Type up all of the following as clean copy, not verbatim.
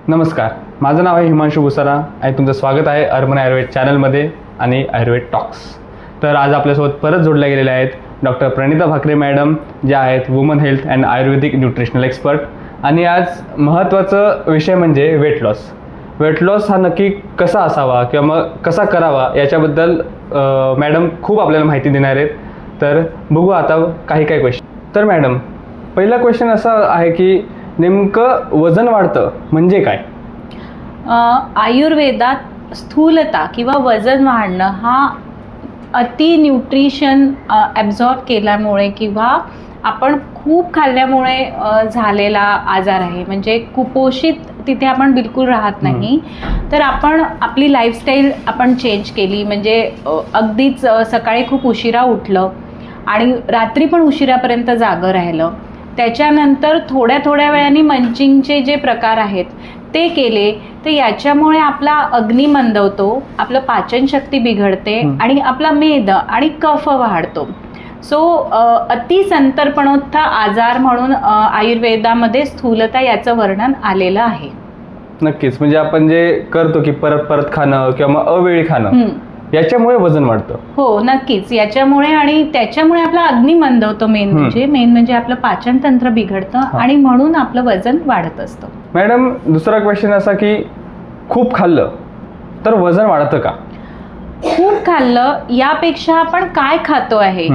नमस्कार, माझं नाव आहे हिमांशु भुसारा आणि तुमचं स्वागत आहे अर्बन आयुर्वेद चॅनलमध्ये आणि आयुर्वेद टॉक्स. तर आज आपल्यासोबत परत जोडल्या गेलेल्या आहेत डॉक्टर प्रणिता भाकरे मॅडम, ज्या आहेत woman health and Ayurvedic nutritional expert. आणि आज महत्त्वाचा विषय म्हणजे वेट लॉस. वेट लॉस हा नक्की कसा असावा किंवा मग कसा करावा याच्याबद्दल मॅडम खूप आपल्याला माहिती देणार आहेत. तर बघू आता काही क्वेश्चन. तर मॅडम, पहिला क्वेश्चन असा आहे की नेमकं वजन वाढतं म्हणजे काय? आयुर्वेदात स्थूलता किंवा वजन वाढणं हा अति न्यूट्रिशन ॲब्झॉर्ब केल्यामुळे किंवा आपण खूप खाल्ल्यामुळे झालेला आजार आहे. म्हणजे कुपोषित तिथे आपण बिलकुल राहत नाही. तर आपण आपली लाईफस्टाईल आपण चेंज केली, म्हणजे अगदीच सकाळी खूप उशिरा उठलं आणि रात्री पण उशिरापर्यंत जागं राहिलं. त्याच्यानंतर थोड्या वेळाने मंचिंगचे जे प्रकार आहेत ते केले, तर याच्यामुळे आपला अग्नी मंदवतो, आपलं पाचनशक्ती बिघडते आणि आपला मेद आणि कफ वाढतो. सो अतिसंतर्पणोत्थ आजार म्हणून आयुर्वेदामध्ये स्थूलता याचं वर्णन आलेलं आहे. नक्कीच, म्हणजे आपण जे करतो की परत परत खाणं किंवा मग अवेळी खाणं याच्यामुळे वजन वाढतं. हो नक्कीच, याच्यामुळे आणि त्याच्यामुळे आपला अग्नी मंदवतो. मेन म्हणजे आपलं पाचनतंत्र बिघडतं आणि म्हणून आपलं वजन वाढत असतं. मॅडम, दुसरा क्वेश्चन असा की खूप खाल्लं तर वजन वाढतं का? खूप खाल्लं यापेक्षा आपण काय खातो आहे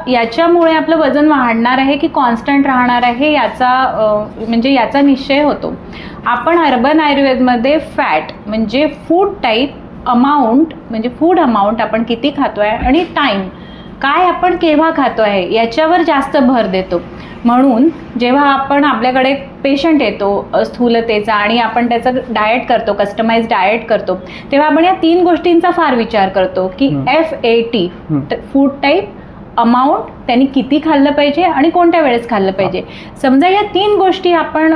याच्यामुळे आपलं वजन वाढणार आहे की कॉन्स्टंट राहणार आहे याचा निश्चय होतो. आपण अर्बन आयुर्वेदमध्ये फॅट म्हणजे फूड टाईप, अमाऊंट म्हणजे फूड अमाऊंट आपण किती खातोय आणि टाईम काय आपण केव्हा खातो आहे याच्यावर जास्त भर देतो. म्हणून जेव्हा आपण आपल्याकडे पेशंट येतो स्थूलतेचा आणि आपण त्याचं डाएट करतो, कस्टमाइज डाएट करतो, तेव्हा आपण या 3 गोष्टींचा फार विचार करतो की FAT फूड टाईप, अमाऊंट त्यांनी किती खाल्लं पाहिजे आणि कोणत्या वेळेस खाल्लं पाहिजे. समजा या 3 गोष्टी आपण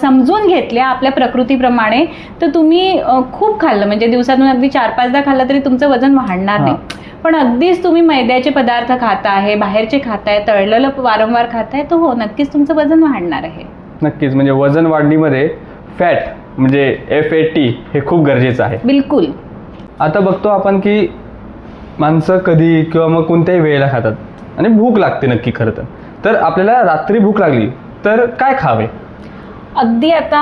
समजून घेतल्या आपल्या प्रकृतीप्रमाणे, तर तुम्ही खूप खाल्लं म्हणजे दिवसातून अगदी 4-5दा खाल्लं तरी तुमचं वजन वाढणार नाही. पण अगदीच तुम्ही मैद्याचे पदार्थ खाता आहे, बाहेरचे खाताय, तळलेलं वारंवार खाताय, तर हो नक्कीच तुमचं वजन वाढणार आहे. नक्कीच, म्हणजे वजन वाढणीमध्ये फॅट म्हणजे FAT हे खूप गरजेचं आहे. बिलकुल. आता बघतो आपण की माणसं कधी किंवा मग कोणत्याही वेळेला खातात आणि भूक लागते नक्की. खरं तर आपल्याला रात्री भूक लागली तर काय खावे? अगदी आता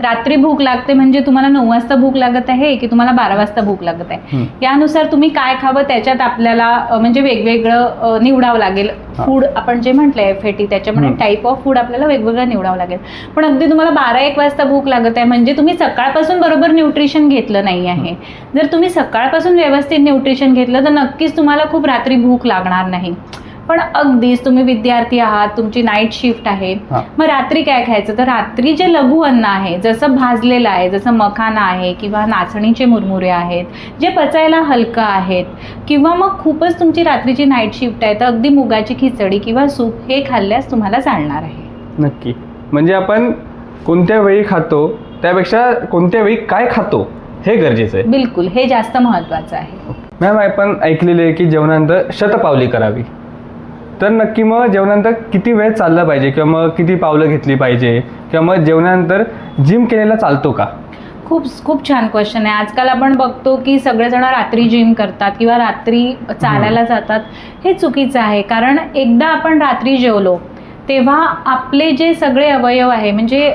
रात्री भूक लागते म्हणजे तुम्हाला 9 वाजता भूक लागत आहे की तुम्हाला 12 वाजता भूक लागत आहे, यानुसार तुम्ही काय खावं त्याच्यात आपल्याला म्हणजे वेगवेगळं निवडावं लागेल. फूड आपण जे म्हटलंय FAT त्याच्यामध्ये टाईप ऑफ फूड आपल्याला वेगवेगळं निवडावं लागेल. पण अगदी तुम्हाला 12-1 वाजता भूक लागत आहे म्हणजे तुम्ही सकाळपासून बरोबर न्यूट्रिशन घेतलं नाही आहे. जर तुम्ही सकाळपासून व्यवस्थित न्यूट्रिशन घेतलं तर नक्कीच तुम्हाला खूप रात्री भूक लागणार नाही. पण अगदीच तुम्ही विद्यार्थी आहात, तुमची नाईट शिफ्ट आहे, मग रात्री काय खायचं? तर रात्री जे लघु अन्न आहे, जसं भाजलेलं आहे, जसं मखाना आहे किंवा नाचणीचे मुरमुरे आहेत, जे पचायला हलकं आहेत, किंवा मग खूपच तुमची रात्रीची नाईट शिफ्ट आहे तर अगदी मुगाची खिचडी किंवा सूप हे खाल्ल्यास तुम्हाला चालणार आहे. नक्की, म्हणजे आपण कोणत्या वेळी खातो त्यापेक्षा कोणत्या वेळी काय खातो हे गरजेचं आहे. बिलकुल, हे जास्त महत्वाचं आहे. मॅम, आपण ऐकलेलं आहे की जेवणानंतर शतपावली करावी. तर नक्की मग जेवणानंतर किती वेळ चाललं पाहिजे किंवा मग किती पावलं घेतली पाहिजे किंवा मग जेवणानंतर जिम केलेला चालतो का? खूप छान क्वेश्चन आहे. आजकाल आपण बघतो की सगळेजण रात्री जिम करतात किंवा रात्री चालायला जातात. हे चुकीचं आहे, कारण एकदा आपण रात्री जेवलो तेव्हा आपले जे सगळे अवयव आहे, म्हणजे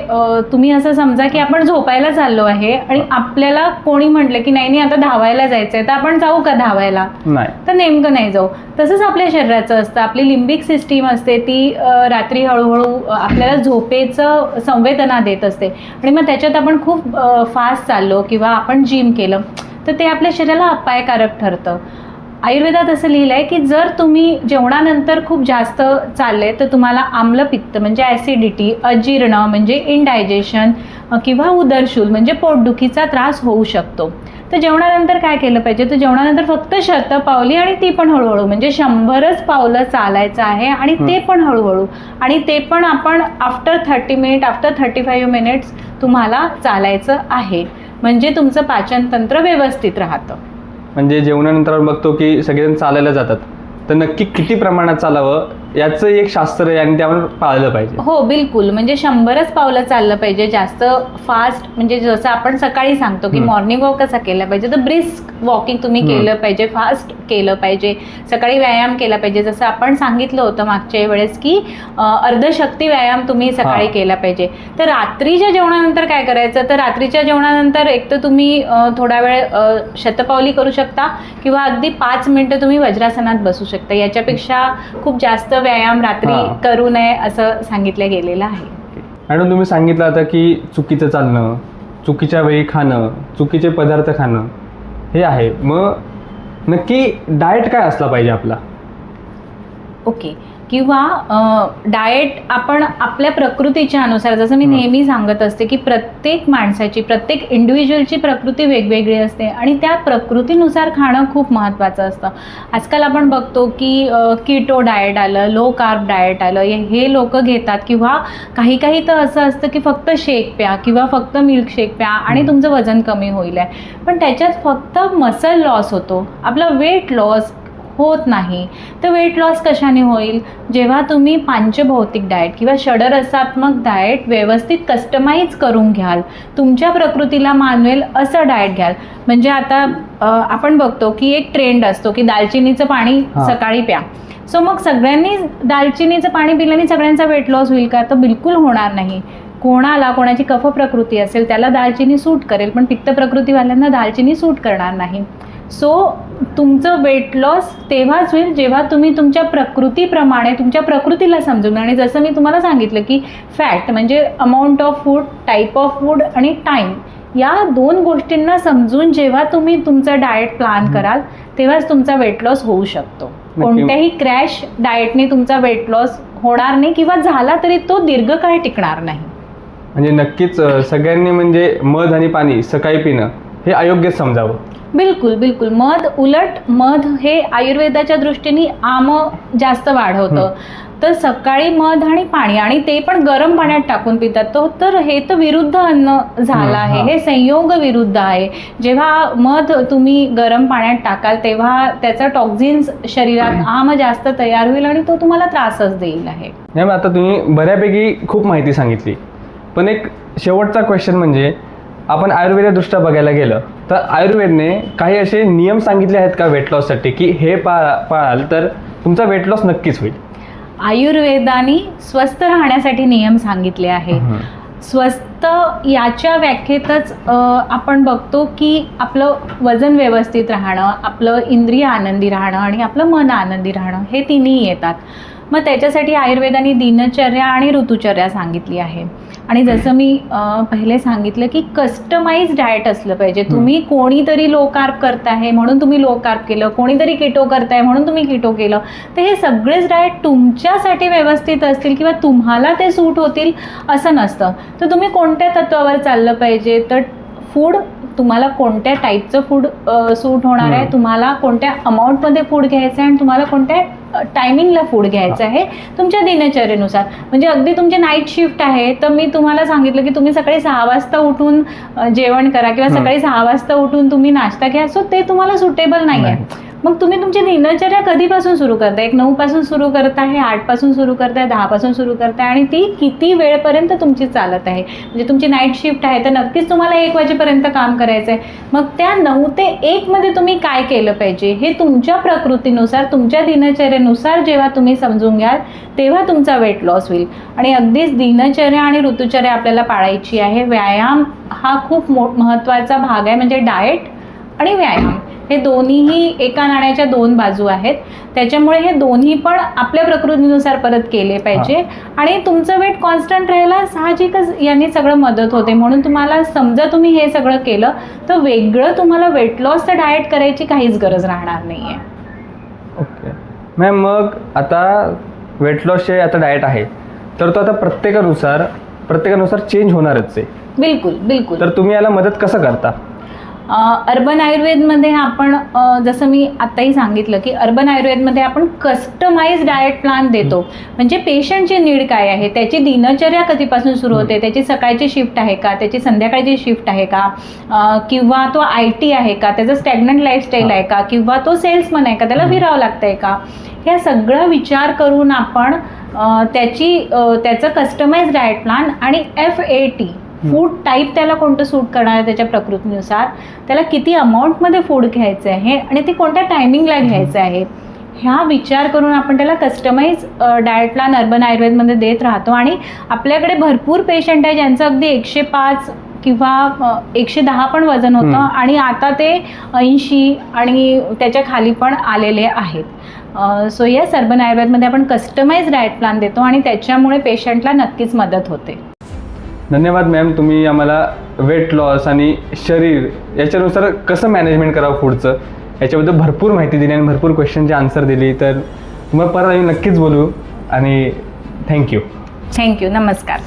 तुम्ही असं समजा की आपण झोपायला चाललो आहे आणि आपल्याला कोणी म्हटलं की नाही आता धावायला जायचंय, तर आपण जाऊ का धावायला? नाही, तर नेमकं नाही जाऊ. तसंच आपल्या शरीराचं असतं. आपली लिंबिक सिस्टीम असते ती रात्री हळूहळू आपल्याला झोपेचं संवेदना देत असते आणि मग त्याच्यात आपण खूप फास्ट चाललो किंवा आपण जिम केलं तर ते आपल्या शरीराला अपायकारक ठरतं. आयुर्वेदात असं लिहिलं आहे की जर तुम्ही जेवणानंतर खूप जास्त चालले तर तुम्हाला आम्लपित्त म्हणजे ॲसिडिटी, अजीर्ण म्हणजे इनडायजेशन किंवा उदरशूल म्हणजे पोटदुखीचा त्रास होऊ शकतो. तर जेवणानंतर काय केलं पाहिजे? तर जेवणानंतर फक्त शतपावली आणि ती पण हळूहळू, म्हणजे 100च पावलं चालायचं आहे आणि ते पण हळूहळू, आणि ते पण आपण आफ्टर 30 मिनिट, आफ्टर 35 मिनिट्स तुम्हाला चालायचं आहे. म्हणजे तुमचं पाचनतंत्र व्यवस्थित राहतं. म्हणजे जेवणानंतर बघतो की सगळेजण चालायला जातात, तर नक्की किती प्रमाणात चालावं याचं एक शास्त्र आहे आणि ते आपण पाळलं पाहिजे. हो बिलकुल, म्हणजे 100च पावलं चाललं पाहिजे. जास्त फास्ट म्हणजे जसं आपण सकाळी सांगतो की मॉर्निंग वॉक कसा केला पाहिजे, तर ब्रिस्क वॉकिंग तुम्ही केलं पाहिजे, फास्ट केलं पाहिजे, सकाळी व्यायाम केला पाहिजे. जसं आपण सांगितलं होतं मागच्या वेळेस की अर्धशक्ती व्यायाम तुम्ही सकाळी केला पाहिजे. तर रात्रीच्या जेवणानंतर काय करायचं, तर रात्रीच्या जेवणानंतर एक तर तुम्ही थोडा वेळ शतपावली करू शकता किंवा अगदी 5 मिनिटं तुम्ही वज्रासनात बसू शकता. याच्यापेक्षा खूप जास्त व्यायाम रात्री करू नये असं सांगितलं गेलेलं आहे. मॅडम तुम्ही सांगितलं आता की चुकीचं चालणं, चुकीच्या वेळी खाणं, चुकीचे पदार्थ खाणं हे आहे. मग नक्की डाएट काय असला पाहिजे आपला? ओके, किंवा डाएट आपण आपल्या प्रकृतीच्या अनुसार, जसं मी नेहमी सांगत असते की प्रत्येक माणसाची, प्रत्येक इंडिव्हिज्युअलची प्रकृती वेगवेगळी असते आणि त्या प्रकृतीनुसार खाणं खूप महत्त्वाचं असतं. आजकाल आपण बघतो की कीटो डाएट आलं, लो कार्ब डाएट आलं, हे लोक घेतात. किंवा काही काही तर असं असतं की फक्त शेक प्या किंवा फक्त मिल्कशेक प्या आणि तुमचं वजन कमी होईल आहे. पण त्याच्यात फक्त मसल लॉस होतो, आपला वेट लॉस होत नाही. तर वेट लॉस कशाने होईल, जेव्हा तुम्ही पंचभौतिक डाएट किंवा षडरसात्मक डाएट व्यवस्थित कस्टमाइज करून घ्याल, तुमच्या प्रकृतीला मानवेल असं डाएट घ्याल. म्हणजे आता आपण बघतो की एक ट्रेंड असतो की दालचिनीचं पाणी सकाळी प्या. सो मग सगळ्यांनी दालचिनीचं पाणी पिल्याने सगळ्यांचा वेट लॉस होईल का, तर बिलकुल होणार नाही. कोणाची कफ प्रकृती असेल त्याला दालचिनी सूट करेल, पण पित्त प्रकृतीवाल्यांना दालचिनी सूट करणार नाही. सो तुमचं वेट लॉस तेव्हाच होईल जेव्हा तुम्ही तुमच्या प्रकृतीप्रमाणे तुमच्या प्रकृतीला समजून, आणि जसं मी तुम्हाला सांगितलं की फॅट म्हणजे amount of food, type of food आणि टाईम, या 2 गोष्टींना समजून जेव्हा तुम्ही तुमचं डाएट प्लॅन कराल तेव्हाच तुमचा वेट लॉस होऊ शकतो. कोणत्याही क्रॅश डाएटने तुमचा वेट लॉस होणार नाही किंवा झाला तरी तो दीर्घकाळ टिकणार नाही. म्हणजे नक्कीच सगळ्यांनी म्हणजे मध आणि पाणी सकाळी पिणं हे अयोग्य समजावं. बिलकुल बिलकुल. मध हे आयुर्वेदाच्या दृष्टीने जास्त वाढवतं. तर सकाळी मध आणि पाणी, आणि ते पण गरम पाण्यात टाकून पितात, तर हे तर विरुद्ध अन्न झालं आहे, हे संयोग विरुद्ध आहे. जेव्हा मध तुम्ही गरम पाण्यात टाकाल तेव्हा त्याचा टॉक्झिन्स शरीरात जास्त तयार होईल आणि तो तुम्हाला त्रासच देईल आहे. मॅम आता तुम्ही बऱ्यापैकी खूप माहिती सांगितली, पण एक शेवटचा क्वेश्चन म्हणजे आपण आयुर्वेददृष्ट्या बघायला गेलं तर आयुर्वेदने काही असे नियम सांगितले आहेत का वेट लॉससाठी की हे पाळाल तर तुमचा वेट लॉस नक्कीच होईल? आयुर्वेदाने स्वस्थ राहण्यासाठी नियम सांगितले आहे. स्वस्थ याच्या व्याख्येतच आपण बघतो की आपलं वजन व्यवस्थित राहणं, आपलं इंद्रिय आनंदी राहणं आणि आपलं मन आनंदी राहणं, हे तिन्ही येतात. मग त्याच्यासाठी आयुर्वेदाने दिनचर्या आणि ऋतुचर्या सांगितली आहे. आणि जसं मी पहिले सांगितलं की कस्टमाइज डाएट असलं पाहिजे. तुम्ही कोणीतरी लो कार्ब करताय म्हणून तुम्ही लो कार्ब केलं, कोणीतरी कीटो करताय म्हणून तुम्ही कीटो केलं, तर हे सगळेच डाएट तुमच्यासाठी व्यवस्थित असतील किंवा तुम्हाला ते सूट होतील असं नसतं. तर तुम्ही कोणत्या तत्वावर चाललं पाहिजे, तर फूड तुम्हाला कोणत्या टाईपचं फूड सूट होणार आहे, तुम्हाला कोणत्या अमाऊंटमध्ये फूड घ्यायचं आहे आणि तुम्हाला कोणत्या टायमिंगला फूड घ्यायचं आहे तुमच्या दिनचर्येनुसार. म्हणजे अगदी तुमची नाईट शिफ्ट आहे तर मी तुम्हाला सांगितलं की तुम्ही सकाळी 6 वाजता उठून जेवण करा किंवा सकाळी 6 वाजता उठून तुम्ही नाश्ता घ्या, सो ते तुम्हाला सुटेबल नाही आहे. मग तुम्ही तुमची दिनचर्या कधीपासून सुरू करताय, एक 9 पासून सुरू करताय, 8 पासून सुरू करताय, 10 पासून सुरू करताय, आणि ती किती वेळपर्यंत तुमची चालत आहे. म्हणजे तुमची नाईट शिफ्ट आहे तर नक्कीच तुम्हाला 1 वाजेपर्यंत काम करायचं आहे. मग त्या 9 ते 1 मध्ये तुम्ही काय केलं पाहिजे हे तुमच्या प्रकृतीनुसार, तुमच्या दिनचर्येनुसार जेव्हा तुम्ही समजून घ्याल तेव्हा तुमचा वेट लॉस होईल. आणि अगदीच दिनचर्या आणि ऋतुचर्या आपल्याला पाळायची आहे. व्यायाम हा खूप महत्त्वाचा भाग आहे. म्हणजे डाएट आणि व्यायाम हे दोन्हीही एका नाण्याच्या 2 बाजू आहेत. त्याच्यामुळे हे दोन्ही पण आपल्या प्रकृतीनुसार परत केले पाहिजे. आणि तुमचं वेट कॉन्स्टंट राहायला साहजिकच यांनी सगळं मदत होते. म्हणून तुम्हाला समजा तुम्ही हे सगळं केलं तर वेगळं तुम्हाला वेट लॉसचं डाएट करायची काहीच गरज राहणार नाही आहे. ओके मॅम, मग आता वेट लॉसचे आता डाएट आहे तर तो आता प्रत्येकानुसार चेंज होणारच आहे. बिलकुल बिलकुल. तर तुम्ही याला मदत कसं करता? अर्बन आयुर्वेदमध्ये आपण जसं मी आत्ताही सांगितलं की अर्बन आयुर्वेदमध्ये आपण कस्टमाइज डाएट प्लॅन देतो. म्हणजे पेशंटची नीड काय आहे, त्याची दिनचर्या कधीपासून सुरू होते, त्याची सकाळची शिफ्ट आहे का, त्याची संध्याकाळची शिफ्ट आहे का, किंवा तो IT आहे का, त्याचं स्टॅग्नंट लाईफस्टाईल आहे का, किंवा तो सेल्समन आहे का, त्याला फिरावं लागतंय का, ह्या सगळा विचार करून आपण त्याचं कस्टमाइज डाएट प्लॅन आणि FAT फूड टाईप त्याला कोणतं सूट करणार आहे त्याच्या प्रकृतीनुसार, त्याला किती अमाऊंटमध्ये फूड घ्यायचं आहे आणि ते कोणत्या टायमिंगला घ्यायचं आहे, ह्या विचार करून आपण त्याला कस्टमाइज डाएट प्लॅन अर्बन आयुर्वेदमध्ये देत राहतो. आणि आपल्याकडे भरपूर पेशंट आहे ज्यांचं अगदी 105 किंवा 110 पण वजन होतं आणि आता ते 80 आणि त्याच्या खाली पण आलेले आहेत. सो येस, अर्बन आयुर्वेदमध्ये आपण कस्टमाइज डाएट प्लॅन देतो आणि त्याच्यामुळे पेशंटला नक्कीच मदत होते. धन्यवाद मॅम, तुम्ही आम्हाला वेट लॉस आणि शरीर याच्यानुसार कसं मॅनेजमेंट करावं फूडचं याच्याबद्दल भरपूर माहिती दिली आणि भरपूर क्वेश्चनची आन्सर दिली. तर तुम्हाला परत आम्ही नक्कीच बोलू आणि थँक्यू. थँक्यू. नमस्कार.